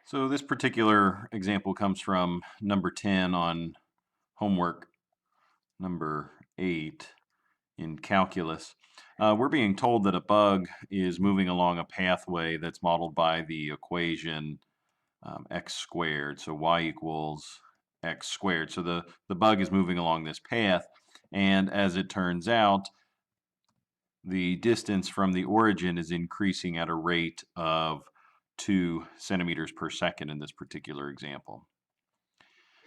So this particular example comes from number 10 on homework number 8 in calculus. We're being told that a bug is moving along a pathway that's modeled by the equation x squared. So y equals x squared. So the bug is moving along this path, and as it turns out, the distance from the origin is increasing at a rate of 2 centimeters per second in this particular example.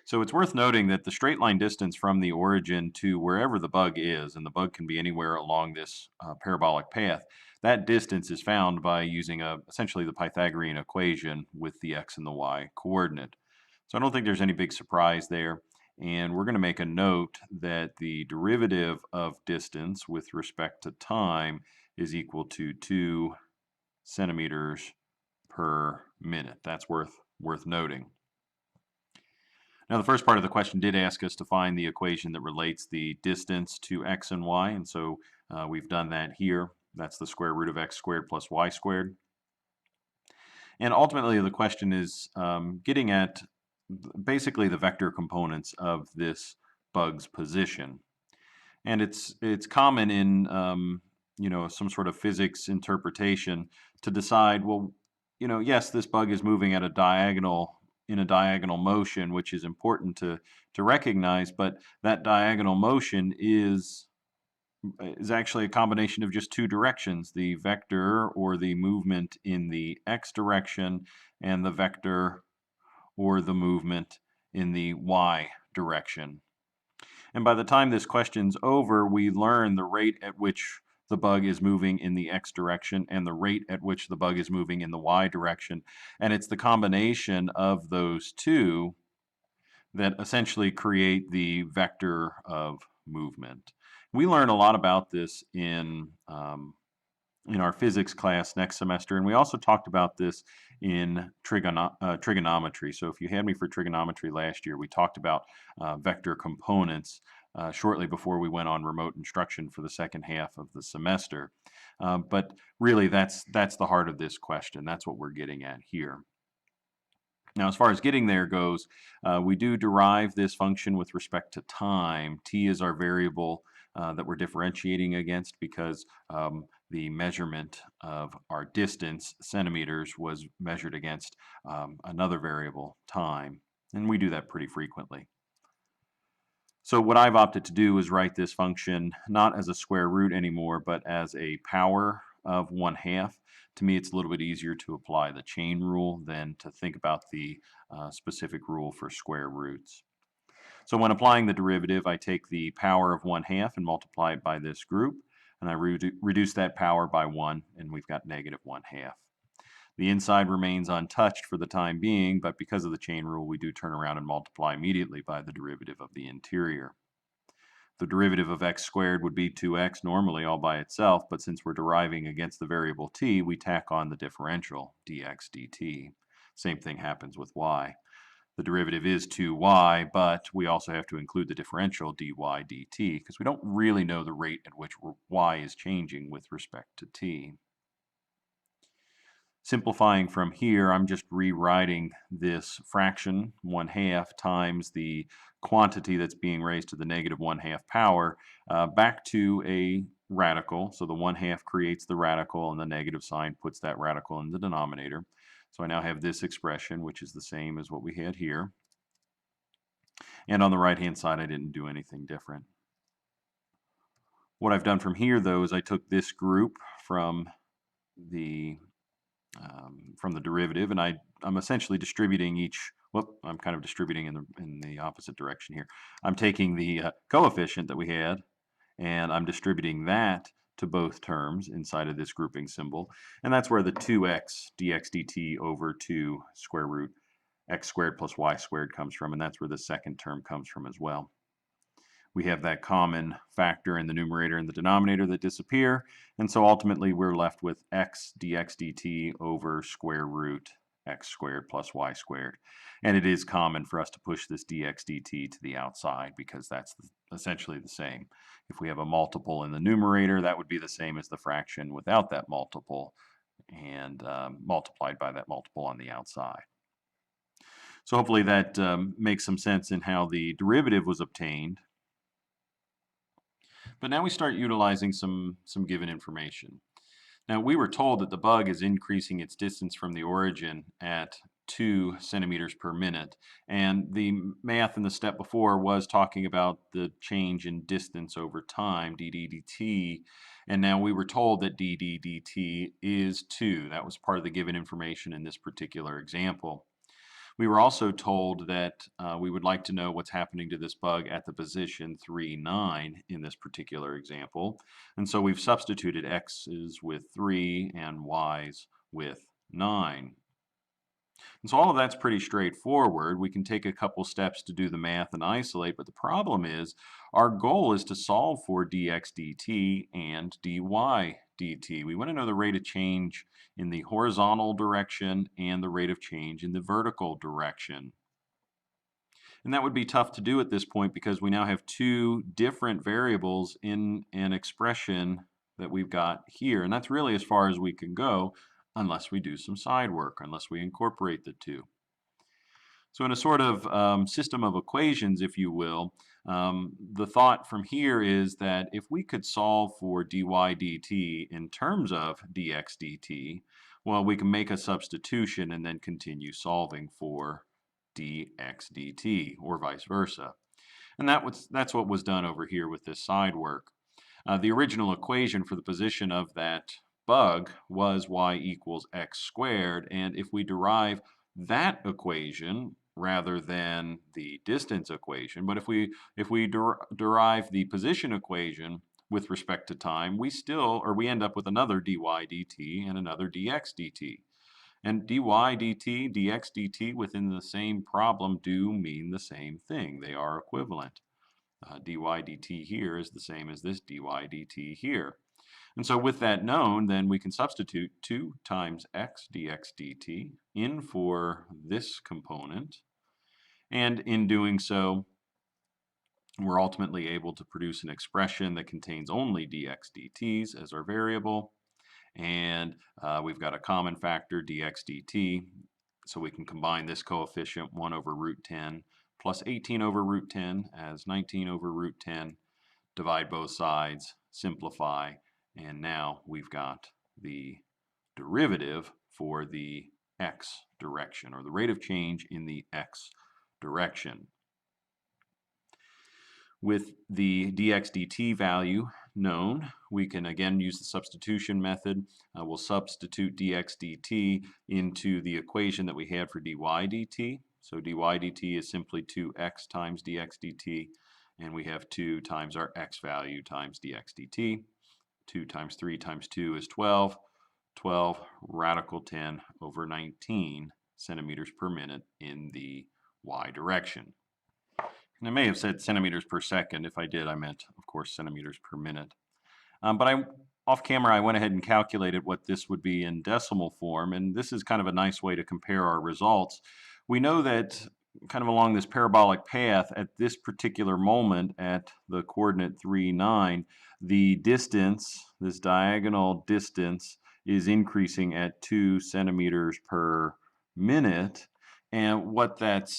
So it's worth noting that the straight line distance from the origin to wherever the bug is, and the bug can be anywhere along this parabolic path, that distance is found by using essentially the Pythagorean equation with the x and the y coordinate. So I don't think there's any big surprise there. And we're going to make a note that the derivative of distance with respect to time is equal to 2 centimeters per minute. That's worth noting. Now, the first part of the question did ask us to find the equation that relates the distance to x and y, and so we've done that here. That's the square root of x squared plus y squared. And ultimately, the question is getting at basically the vector components of this bug's position. And it's common in some sort of physics interpretation to decide, well, yes, this bug is moving at a diagonal in a diagonal motion, which is important to recognize, but that diagonal motion is actually a combination of just two directions, the vector or the movement in the x direction and the vector or the movement in the y direction. And by the time this question's over, we learn the rate at which the bug is moving in the x direction and the rate at which the bug is moving in the y direction. And it's the combination of those two that essentially create the vector of movement. We learn a lot about this in our physics class next semester, and we also talked about this in trigonometry. So if you had me for trigonometry last year, we talked about vector components shortly before we went on remote instruction for the second half of the semester. But really, that's the heart of this question. That's what we're getting at here. Now, as far as getting there goes, we do derive this function with respect to time. T is our variable that we're differentiating against because the measurement of our distance, centimeters, was measured against another variable, time. And we do that pretty frequently. So what I've opted to do is write this function not as a square root anymore, but as a power of 1/2. To me, it's a little bit easier to apply the chain rule than to think about the specific rule for square roots. So when applying the derivative, I take the power of 1/2 and multiply it by this group, and I reduce that power by 1, and we've got negative 1/2. The inside remains untouched for the time being, but because of the chain rule, we do turn around and multiply immediately by the derivative of the interior. The derivative of x squared would be 2x normally all by itself, but since we're deriving against the variable t, we tack on the differential, dx dt. Same thing happens with y. The derivative is 2y, but we also have to include the differential dy dt because we don't really know the rate at which y is changing with respect to t. Simplifying from here, I'm just rewriting this fraction, 1/2, times the quantity that's being raised to the negative 1/2 power back to a radical. So the 1/2 creates the radical, and the negative sign puts that radical in the denominator. So I now have this expression, which is the same as what we had here. And on the right-hand side, I didn't do anything different. What I've done from here, though, is I took this group from the derivative, and I'm essentially distributing each. I'm kind of distributing in the opposite direction here. I'm taking the coefficient that we had, and I'm distributing that to both terms inside of this grouping symbol, and that's where the 2x dx dt over 2 square root x squared plus y squared comes from, and that's where the second term comes from as well. We have that common factor in the numerator and the denominator that disappear, and so ultimately we're left with x dx dt over square root x squared plus y squared. And it is common for us to push this dx dt to the outside because that's essentially the same. If we have a multiple in the numerator, that would be the same as the fraction without that multiple, and multiplied by that multiple on the outside. So hopefully that makes some sense in how the derivative was obtained. But now we start utilizing some given information. Now, we were told that the bug is increasing its distance from the origin at 2 centimeters per minute. And the math in the step before was talking about the change in distance over time, d dt. And now we were told that d dt is 2. That was part of the given information in this particular example. We were also told that we would like to know what's happening to this bug at the position 3, 9 in this particular example. And so we've substituted x's with 3 and y's with 9. And so all of that's pretty straightforward. We can take a couple steps to do the math and isolate, but the problem is our goal is to solve for dx dt and dy dt. We want to know the rate of change in the horizontal direction and the rate of change in the vertical direction. And that would be tough to do at this point because we now have two different variables in an expression that we've got here. And that's really as far as we can go unless we do some side work, unless we incorporate the two. So in a sort of system of equations, if you will, the thought from here is that if we could solve for dy dt in terms of dx dt, well, we can make a substitution and then continue solving for dx dt, or vice versa. And that's what was done over here with this side work. The original equation for the position of that bug was y equals x squared, and if we derive that equation rather than the distance equation, but if we derive the position equation with respect to time, we end up with another dy dt and another dx dt. And dy dt, dx dt within the same problem do mean the same thing. They are equivalent. Dy dt here is the same as this dy dt here. And so with that known, then we can substitute 2 times x dx dt in for this component. And in doing so, we're ultimately able to produce an expression that contains only dx dt's as our variable. And we've got a common factor, dx dt. So we can combine this coefficient, 1 over root 10 plus 18 over root 10 as 19 over root 10. Divide both sides, simplify, and now we've got the derivative for the x direction, or the rate of change in the x direction. With the dx dt value known, we can again use the substitution method. We'll substitute dx dt into the equation that we had for dy dt. So dy dt is simply 2x times dx dt, and we have 2 times our x value times dx dt. 2 times 3 times 2 is 12. 12 radical 10 over 19 centimeters per minute in the y direction. And I may have said centimeters per second. If I did, I meant, of course, centimeters per minute. But off camera, I went ahead and calculated what this would be in decimal form, and this is kind of a nice way to compare our results. We know that kind of along this parabolic path at this particular moment at the coordinate 3, 9, the distance, this diagonal distance, is increasing at 2 centimeters per minute. And what that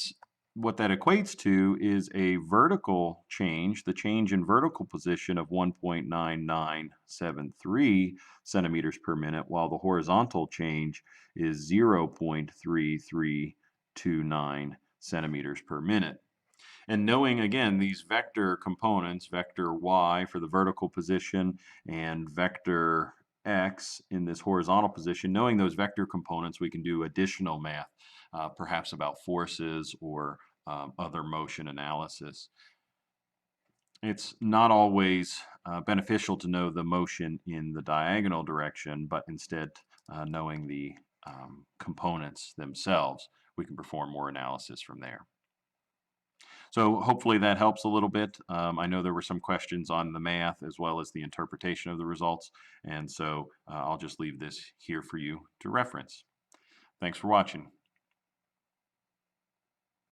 equates to is a vertical change, the change in vertical position of 1.9973 centimeters per minute, while the horizontal change is 0.3329 centimeters per minute. And knowing, again, these vector components, vector y for the vertical position and vector x in this horizontal position, knowing those vector components, we can do additional math, perhaps about forces or other motion analysis. It's not always beneficial to know the motion in the diagonal direction, but instead knowing the components themselves, we can perform more analysis from there. So hopefully that helps a little bit. I know there were some questions on the math as well as the interpretation of the results, and so I'll just leave this here for you to reference. Thanks for watching.